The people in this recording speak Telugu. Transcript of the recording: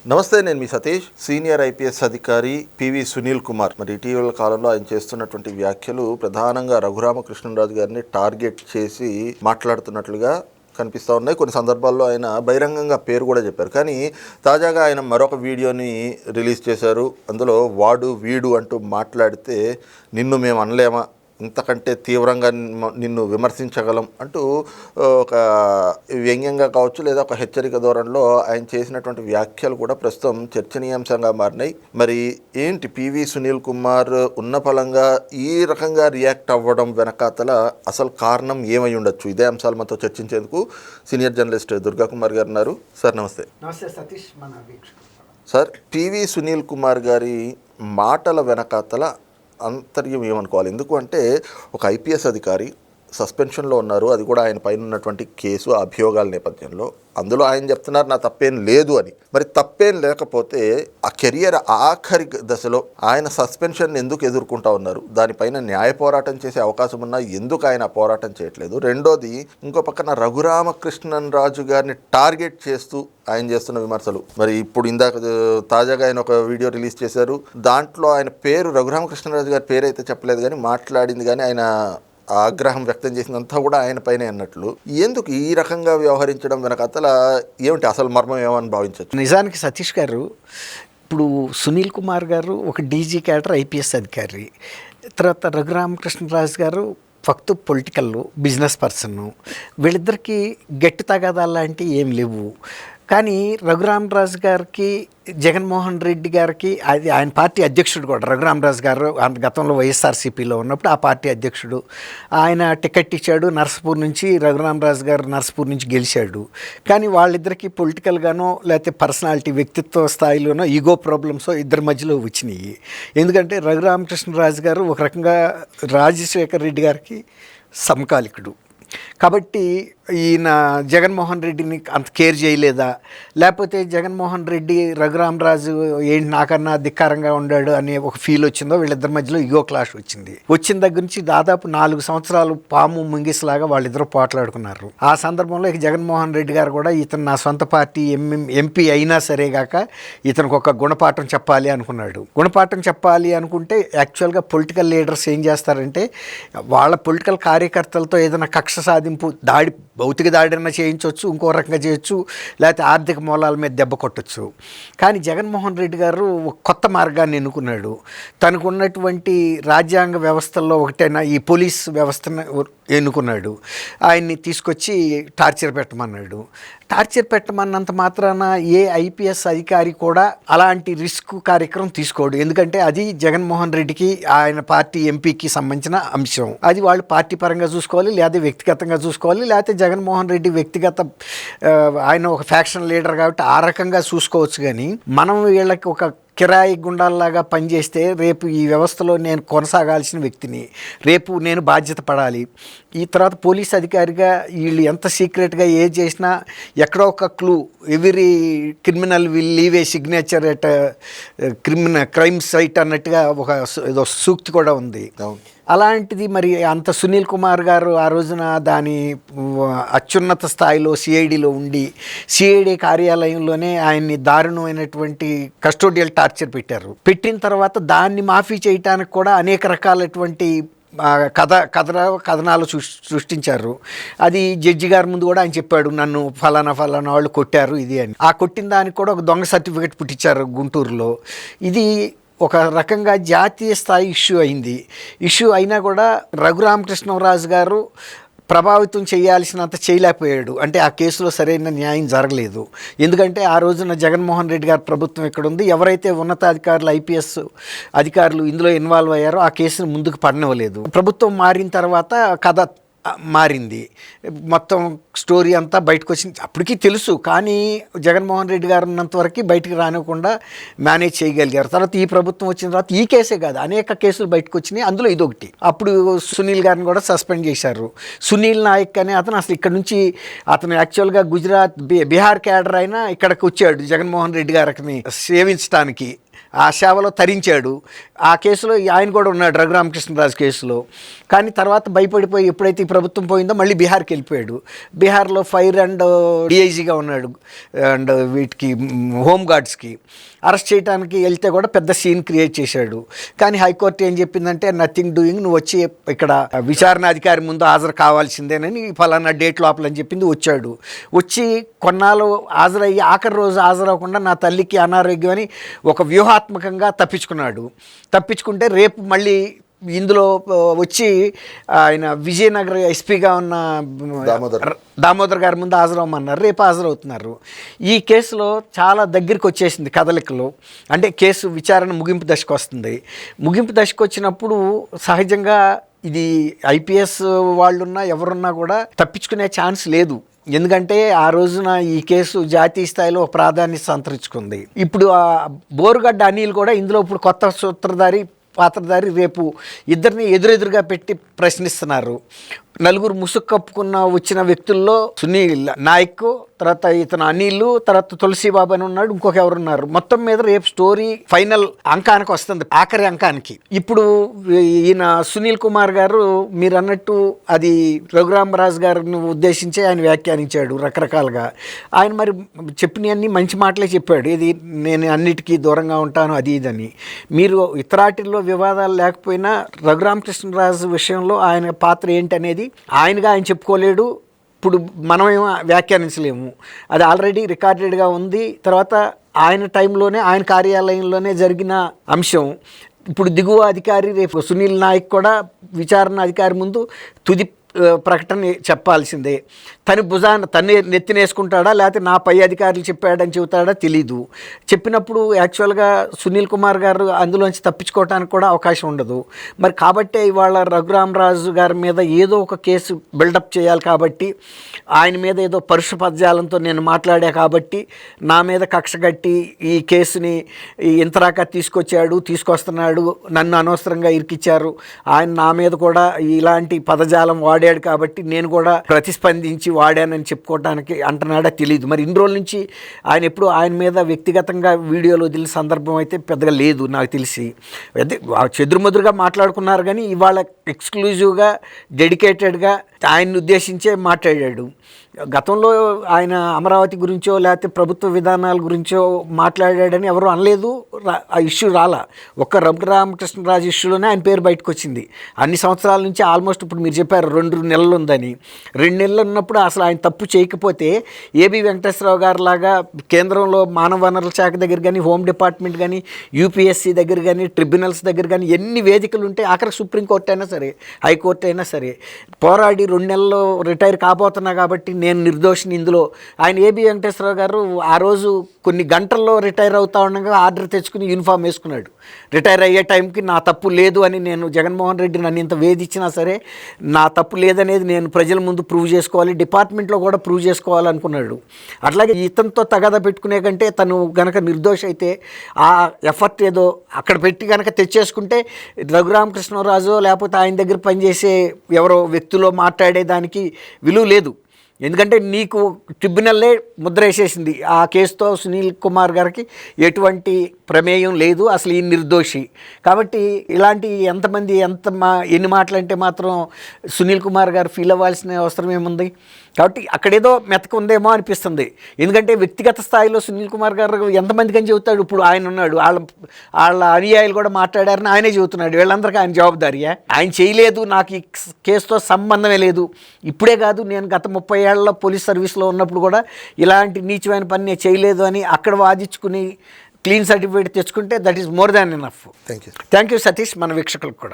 నమస్తే, నేను మీ సతీష్. సీనియర్ ఐపీఎస్ అధికారి పివి సునీల్ కుమార్ మరి ఇటీవల కాలంలో ఆయన చేస్తున్నటువంటి వ్యాఖ్యలు ప్రధానంగా రఘురామకృష్ణరాజు గారిని టార్గెట్ చేసి మాట్లాడుతున్నట్లుగా కనిపిస్తూ ఉన్నాయి. కొన్ని సందర్భాల్లో ఆయన బహిరంగంగా పేరు కూడా చెప్పారు. కానీ తాజాగా ఆయన మరొక వీడియోని రిలీజ్ చేశారు. అందులో వాడు వీడు అంటూ మాట్లాడితే నిన్ను మేము అనలేమా, ఇంతకంటే తీవ్రంగా నిన్ను విమర్శించగలం అంటూ ఒక వ్యంగ్యంగా కావచ్చు లేదా ఒక హెచ్చరిక ధోరణిలో ఆయన చేసినటువంటి వ్యాఖ్యలు కూడా ప్రస్తుతం చర్చనీయాంశంగా మారినాయి. మరి ఏంటి పివి సునీల్ కుమార్ ఉన్న ఫలంగా ఈ రకంగా రియాక్ట్ అవ్వడం వెనకాతల అసలు కారణం ఏమై ఉండొచ్చు? ఇదే అంశాలు మనతో చర్చించేందుకు సీనియర్ జర్నలిస్ట్ దుర్గా కుమార్ గారు ఉన్నారు. సార్ నమస్తే. నమస్తే సతీష్. సార్, పివి సునీల్ కుమార్ గారి మాటల వెనకాతల అంతర్యం ఏమనుకోవాలి? ఎందుకు అంటే ఒక ఐపీఎస్ అధికారి సస్పెన్షన్లో ఉన్నారు, అది కూడా ఆయన పైన ఉన్నటువంటి కేసు అభియోగాల నేపథ్యంలో. అందులో ఆయన చెప్తున్నారు నా తప్పేం లేదు అని. మరి తప్పేం లేకపోతే ఆ కెరియర్ ఆఖరి దశలో ఆయన సస్పెన్షన్ ఎందుకు ఎదుర్కొంటా ఉన్నారు? దానిపైన న్యాయ పోరాటం చేసే అవకాశం ఉన్నా ఎందుకు ఆయన పోరాటం చేయట్లేదు? రెండోది, ఇంకో పక్కన రఘురామకృష్ణన్ రాజు గారిని టార్గెట్ చేస్తూ ఆయన చేస్తున్న విమర్శలు. మరి ఇప్పుడు ఇందాక తాజాగా ఆయన ఒక వీడియో రిలీజ్ చేశారు. దాంట్లో ఆయన పేరు రఘురామకృష్ణరాజు గారి పేరు అయితే చెప్పలేదు, కానీ మాట్లాడింది కానీ ఆయన ఆగ్రహం వ్యక్తం చేసినంతా కూడా ఆయన పైనే అన్నట్లు. ఎందుకు ఈ రకంగా వ్యవహరించడం వెనకాతల ఏమిటి అసలు మర్మం ఏమని భావించవచ్చు? నిజానికి సతీష్ గారు, ఇప్పుడు సునీల్ కుమార్ గారు ఒక డీజీ క్యాడర్ ఐపీఎస్ అధికారి, తర్వాత రఘురామకృష్ణరాజు గారు ఫక్తు పొలిటికల్ బిజినెస్ పర్సన్. వీళ్ళిద్దరికీ గట్టి తగాదాలు లాంటివి ఏం లేవు. కానీ రఘురామరాజు గారికి జగన్మోహన్ రెడ్డి గారికి, అది ఆయన పార్టీ అధ్యక్షుడు కూడా. రఘురామరాజు గారు గతంలో వైఎస్ఆర్సీపీలో ఉన్నప్పుడు ఆ పార్టీ అధ్యక్షుడు. ఆయన టికెట్ ఇచ్చాడు నర్సపూర్ నుంచి. రఘురామరాజు గారు నర్సపూర్ నుంచి గెలిచాడు. కానీ వాళ్ళిద్దరికీ పొలిటికల్గానో లేకపోతే పర్సనాలిటీ వ్యక్తిత్వ స్థాయిలోనో ఈగో ప్రాబ్లమ్స్ ఇద్దరి మధ్యలో వచ్చినాయి. ఎందుకంటే రఘురామకృష్ణరాజు గారు ఒక రకంగా రాజశేఖర్ రెడ్డి గారికి సమకాలికుడు కాబట్టి ఈయన జగన్మోహన్ రెడ్డిని అంత కేర్ చేయలేదా, లేకపోతే జగన్మోహన్ రెడ్డి రఘురామరాజు ఏంటి నాకన్నా ధిక్కారంగా ఉండాడు అనే ఒక ఫీల్ వచ్చిందో, వీళ్ళిద్దరి మధ్యలో ఈగో క్లాష్ వచ్చింది. వచ్చిన దగ్గర నుంచి దాదాపు 4 సంవత్సరాలు పాము ముంగిసలాగా వాళ్ళిద్దరూ పోట్లాడుకున్నారు. ఆ సందర్భంలో జగన్మోహన్ రెడ్డి గారు కూడా ఇతను నా సొంత పార్టీ ఎంపీ అయినా సరే గాక ఇతనికి ఒక గుణపాఠం చెప్పాలి అనుకున్నాడు. గుణపాఠం చెప్పాలి అనుకుంటే యాక్చువల్గా పొలిటికల్ లీడర్స్ ఏం చేస్తారంటే వాళ్ళ పొలిటికల్ కార్యకర్తలతో ఏదైనా కక్ష సాధింపు దాడి, భౌతిక దాడిన చేయించవచ్చు, ఇంకో రకంగా చేయొచ్చు, లేకపోతే ఆర్థిక మూలాల మీద దెబ్బ కొట్టచ్చు. కానీ జగన్మోహన్ రెడ్డి గారు ఒక కొత్త మార్గాన్ని ఎన్నుకున్నాడు. తనకు ఉన్నటువంటి రాజ్యాంగ వ్యవస్థల్లో ఒకటైనా ఈ పోలీస్ వ్యవస్థను ఎన్నుకున్నాడు. ఆయన్ని తీసుకొచ్చి టార్చర్ పెట్టమన్నాడు. టార్చర్ పెట్టమన్నంత మాత్రాన ఏ ఐపీఎస్ అధికారి కూడా అలాంటి రిస్క్ కార్యక్రమం తీసుకోడు. ఎందుకంటే అది జగన్మోహన్ రెడ్డికి ఆయన పార్టీ ఎంపీకి సంబంధించిన అంశం. అది వాళ్ళు పార్టీ పరంగా చూసుకోవాలి, లేదా వ్యక్తిగతంగా చూసుకోవాలి, లేకపోతే జగన్మోహన్ రెడ్డి వ్యక్తిగత ఆయన ఒక ఫ్యాక్షన్ లీడర్ కాబట్టి ఆ రకంగా చూసుకోవచ్చు. కానీ మనం వీళ్ళకి ఒక కిరాయి గుండాల్లాగా పనిచేస్తే రేపు ఈ వ్యవస్థలో నేను కొనసాగాల్సిన వ్యక్తిని, రేపు నేను బాధ్యత పడాలి. ఈ తర్వాత పోలీస్ అధికారిగా వీళ్ళు ఎంత సీక్రెట్గా ఏ చేసినా ఎక్కడో ఒక clue, every criminal will leave a signature at crime site అన్నట్టుగా ఒక ఏదో సూక్తి కూడా ఉంది. అలాంటిది మరి అంత సునీల్ కుమార్ గారు ఆ రోజున దాని అత్యున్నత స్థాయిలో సిఐడిలో ఉండి సిఐడి కార్యాలయంలోనే ఆయన్ని దారుణమైనటువంటి కస్టోడియల్ టార్చర్ పెట్టారు. పెట్టిన తర్వాత దాన్ని మాఫీ చేయటానికి కూడా అనేక రకాలటువంటి కథనాలు సృష్టించారు. అది జడ్జి గారి ముందు కూడా ఆయన చెప్పాడు, నన్ను ఫలానా వాళ్ళు కొట్టారు ఇది అని. ఆ కొట్టిన దానికి కూడా ఒక దొంగ సర్టిఫికెట్ పుట్టించారు గుంటూరులో. ఇది ఒక రకంగా జాతీయ స్థాయి ఇష్యూ అయింది. ఇష్యూ అయినా కూడా రఘురామకృష్ణరాజు గారు ప్రభావితం చేయాల్సినంత చేయలేకపోయాడు. అంటే ఆ కేసులో సరైన న్యాయం జరగలేదు. ఎందుకంటే ఆ రోజున జగన్మోహన్ రెడ్డి గారి ప్రభుత్వం ఇక్కడ ఉంది. ఎవరైతే ఉన్నతాధికారులు ఐపీఎస్ అధికారులు ఇందులో ఇన్వాల్వ్ అయ్యారో ఆ కేసును ముందుకు పడనివ్వలేదు. ప్రభుత్వం మారిన తర్వాత కథ మారింది. మొత్తం స్టోరీ అంతా బయటకు వచ్చింది. అప్పటికీ తెలుసు, కానీ జగన్మోహన్ రెడ్డి గారు ఉన్నంతవరకు బయటకు రానివ్వకుండా మేనేజ్ చేయగలిగారు. తర్వాత ఈ ప్రభుత్వం వచ్చిన తర్వాత ఈ కేసే కాదు అనేక కేసులు బయటకు వచ్చినాయి. అందులో ఇదొకటి. అప్పుడు సునీల్ గారిని కూడా సస్పెండ్ చేశారు. సునీల్ నాయక్ అనే అతను అసలు ఇక్కడ నుంచి అతను యాక్చువల్గా గుజరాత్ బీహార్ క్యాడర్ అయినా ఇక్కడికి వచ్చాడు జగన్మోహన్ రెడ్డి గారిని సేవించడానికి. ఆ సేవలో తరించాడు. ఆ కేసులో ఆయన కూడా ఉన్నాడు, రఘురామకృష్ణరాజు కేసులో. కానీ తర్వాత భయపడిపోయి ఎప్పుడైతే ఈ ప్రభుత్వం పోయిందో మళ్ళీ బీహార్కి వెళ్ళిపోయాడు. బీహార్లో ఫైర్ అండ్ డిఐజీగా ఉన్నాడు, అండ్ వీటికి హోమ్ గార్డ్స్కి అరెస్ట్ చేయడానికి వెళ్తే కూడా పెద్ద సీన్ క్రియేట్ చేశాడు. కానీ హైకోర్టు ఏం చెప్పిందంటే నథింగ్ డూయింగ్, నువ్వు వచ్చి ఇక్కడ విచారణ అధికారి ముందు హాజరు కావాల్సిందేనని, ఫలానా డేట్ లోపల అని చెప్పింది. వచ్చాడు, వచ్చి కొన్నాళ్ళు హాజరయ్యి ఆఖరి రోజు హాజరవ్వకుండా నా తల్లికి అనారోగ్యం అని ఒక వ్యూహాత్మకంగా తప్పించుకుంటే రేపు మళ్ళీ ఇందులో వచ్చి ఆయన విజయనగర ఎస్పీగా ఉన్న దామోదర్ గారి ముందు హాజరవ్వమన్నారు. రేపు హాజరవుతున్నారు. ఈ కేసులో చాలా దగ్గరికి వచ్చేసింది కదలికలు. అంటే కేసు విచారణ ముగింపు దశకు వస్తుంది. ముగింపు దశకు వచ్చినప్పుడు సహజంగా ఇది ఐపీఎస్ వాళ్ళున్నా ఎవరున్నా కూడా తప్పించుకునే ఛాన్స్ లేదు. ఎందుకంటే ఆ రోజున ఈ కేసు జాతీయ స్థాయిలో ప్రాధాన్యత సంతరించుకుంది. ఇప్పుడు ఆ బోరుగడ్డ అనిల్ కూడా ఇందులో ఇప్పుడు కొత్త పాత్రధారి రేపు ఇద్దరిని ఎదురెదురుగా పెట్టి ప్రశ్నిస్తున్నారు. నలుగురు ముసుగు కప్పుకున్న వచ్చిన వ్యక్తుల్లో సునీల్ నాయక్, తర్వాత ఇతను అనిల్, తర్వాత తులసిబాబు అని ఉన్నాడు, ఇంకొక ఎవరున్నారు. మొత్తం మీద రేపు స్టోరీ ఫైనల్ అంకానికి వస్తుంది, ఆఖరి అంకానికి. ఇప్పుడు ఈయన సునీల్ కుమార్ గారు మీరు అన్నట్టు అది రఘురామరాజు గారిని ఉద్దేశించి ఆయన వ్యాఖ్యానించాడు రకరకాలుగా. ఆయన మరి చెప్పినవన్నీ మంచి మాటలే చెప్పాడు, ఇది నేను అన్నిటికీ దూరంగా ఉంటాను అది ఇదని. మీరు ఇతరాటిల్లో వివాదాలు లేకపోయినా రఘురామకృష్ణరాజు విషయంలో ఆయన పాత్ర ఏంటనేది ఆయనగా ఆయన చెప్పుకోలేడు. ఇప్పుడు మనమేమో వ్యాఖ్యానించలేము, అది ఆల్రెడీ రికార్డెడ్గా ఉంది. తర్వాత ఆయన టైంలోనే ఆయన కార్యాలయంలోనే జరిగిన అంశం. ఇప్పుడు దిగువ అధికారి రేపు సునీల్ నాయక్ కూడా విచారణ అధికారి ముందు తుది ప్రకటన చెప్పాల్సిందే. తను నెత్తినేసుకుంటాడా లేకపోతే నా పై అధికారులు చెప్పాడని చెబుతాడా తెలీదు. చెప్పినప్పుడు యాక్చువల్గా సునీల్ కుమార్ గారు అందులోంచి తప్పించుకోవడానికి కూడా అవకాశం ఉండదు. మరి కాబట్టే ఇవాళ రఘురామరాజు గారి మీద ఏదో ఒక కేసు బిల్డప్ చేయాలి కాబట్టి, ఆయన మీద ఏదో పరుష పదజాలంతో నేను మాట్లాడా కాబట్టి నా మీద కక్ష కట్టి ఈ కేసుని ఇంతరాక తీసుకొస్తున్నాడు, నన్ను అనవసరంగా ఇరికిచ్చారు, ఆయన నా మీద కూడా ఇలాంటి పదజాలం వాడాడు కాబట్టి నేను కూడా ప్రతిస్పందించి వాడానని చెప్పుకోవడానికి అంటున్నాడా తెలియదు. మరి ఇన్ని రోజుల నుంచి ఆయన మీద వ్యక్తిగతంగా వీడియోలు వదిలిన సందర్భం అయితే పెద్దగా లేదు నాకు తెలిసి. అదే చెదురుమదురుగా మాట్లాడుకున్నారు కానీ ఇవాళ ఎక్స్క్లూజివ్గా డెడికేటెడ్గా ఆయన్ని ఉద్దేశించే మాట్లాడాడు. గతంలో ఆయన అమరావతి గురించో లేకపోతే ప్రభుత్వ విధానాల గురించో మాట్లాడాడని ఎవరు అనలేదు, ఆ ఇష్యూ రాలా. ఒక్క రఘురామకృష్ణరాజు ఇష్యూలోనే ఆయన పేరు బయటకు వచ్చింది. అన్ని సంవత్సరాల నుంచి ఆల్మోస్ట్ ఇప్పుడు మీరు చెప్పారు 2 నెలలు ఉందని. 2 నెలలు ఉన్నప్పుడు అసలు ఆయన తప్పు చేయకపోతే ఏబి వెంకటేశ్వరరావు గారు లాగా కేంద్రంలో మానవ వనరుల శాఖ దగ్గర కానీ, హోమ్ డిపార్ట్మెంట్ కానీ, యూపీఎస్సీ దగ్గర కానీ, ట్రిబ్యునల్స్ దగ్గర కానీ ఎన్ని వేదికలు ఉంటే ఆఖరికి సుప్రీంకోర్టు అయినా సరే, హైకోర్టు అయినా సరే పోరాడి 2 నెలల్లో రిటైర్ కాబోతున్నా కాబట్టి నేను నిర్దోషిని ఇందులో. ఆయన ఏబి వెంకటేశ్వరరావు గారు ఆ రోజు కొన్ని గంటల్లో రిటైర్ అవుతా ఉండగా ఆర్డర్ తెచ్చుకుని యూనిఫామ్ వేసుకున్నాడు. రిటైర్ అయ్యే టైంకి నా తప్పు లేదు అని, నేను జగన్మోహన్ రెడ్డి నన్ను ఇంత వేధించినా సరే నా తప్పు లేదనేది నేను ప్రజల ముందు ప్రూవ్ చేసుకోవాలి, డిపార్ట్మెంట్లో కూడా ప్రూవ్ చేసుకోవాలనుకున్నాడు. అట్లాగే ఇతనితో తగాదా పెట్టుకునే కంటే తను గనక నిర్దోష అయితే ఆ ఎఫర్ట్ ఏదో అక్కడ పెట్టి కనుక తెచ్చేసుకుంటే రఘురామకృష్ణరాజు లేకపోతే ఆయన దగ్గర పనిచేసే ఎవరో వ్యక్తులో మాట్లాడేదానికి విలువ లేదు. ఎందుకంటే నీకు ట్రిబ్యునల్లే ముద్ర వేసేసింది, ఆ కేసుతో సునీల్ కుమార్ గారికి ఎటువంటి ప్రమేయం లేదు, అసలు ఈ నిర్దోషి. కాబట్టి ఇలాంటి ఎన్ని మాటలంటే మాత్రం సునీల్ కుమార్ గారు ఫీల్ అవ్వాల్సిన అవసరం ఏముంది? కాబట్టి అక్కడేదో మెతక ఉందేమో అనిపిస్తుంది. ఎందుకంటే వ్యక్తిగత స్థాయిలో సునీల్ కుమార్ గారు ఎంతమందికి అని చెబుతాడు. ఇప్పుడు ఆయన ఉన్నాడు, వాళ్ళ అనుయాయులు కూడా మాట్లాడారని ఆయనే చెబుతున్నాడు. వీళ్ళందరికీ ఆయన జవాబుదారియా? ఆయన చేయలేదు, నాకు ఈ కేసుతో సంబంధమే లేదు. ఇప్పుడే కాదు, నేను గత 30 ఏళ్ల పోలీస్ సర్వీస్లో ఉన్నప్పుడు కూడా ఇలాంటి నీచమైన పని నేను చేయలేదు అని అక్కడ వాదించుకుని క్లీన్ సర్టిఫికేట్ తెచ్చుకుంటే that is more than enough. Thank you Satish, మన వీక్షకులకు కూడా.